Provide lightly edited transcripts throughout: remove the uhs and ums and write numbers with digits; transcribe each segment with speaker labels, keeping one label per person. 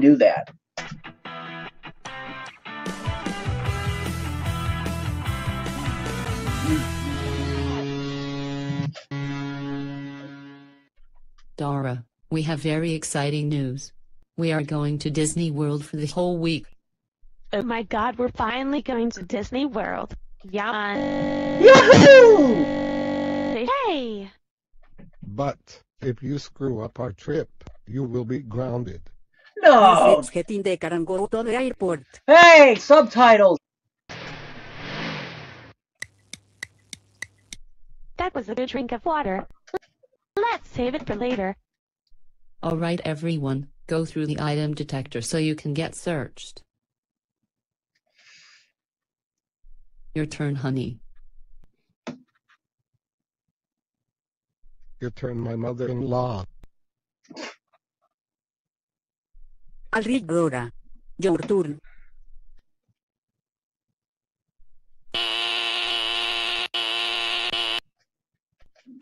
Speaker 1: do that.
Speaker 2: Dora, we have very exciting news. We are going to Disney World for the whole week.
Speaker 3: Oh my God, we're finally going to Disney World. Yeah.
Speaker 1: Yahoo!
Speaker 3: Hey!
Speaker 4: But if you screw up our trip, you will be grounded.
Speaker 1: No!
Speaker 5: Yes, it's they can go to the airport.
Speaker 1: Hey, subtitles!
Speaker 3: That was a good drink of water. Let's save it for later.
Speaker 2: Alright everyone, go through the item detector so you can get searched. Your turn, honey.
Speaker 4: Your turn, my mother-in-law.
Speaker 5: I'll read Dora. Your turn.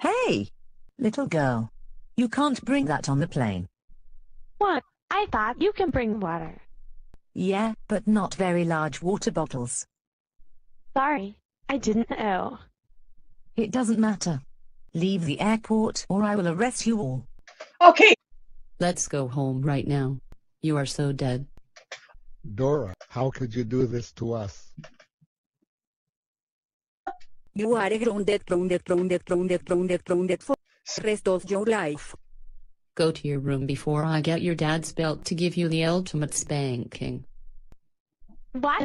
Speaker 6: Hey, little girl. You can't bring that on the plane.
Speaker 3: What? I thought you can bring water.
Speaker 6: Yeah, but not very large water bottles.
Speaker 3: Sorry, I didn't know.
Speaker 6: It doesn't matter. Leave the airport or I will arrest you all.
Speaker 1: Okay.
Speaker 2: Let's go home right now. You are so dead.
Speaker 4: Dora, how could you do this to us?
Speaker 5: You are grounded for the rest of your life.
Speaker 2: Go to your room before I get your dad's belt to give you the ultimate spanking.
Speaker 3: What?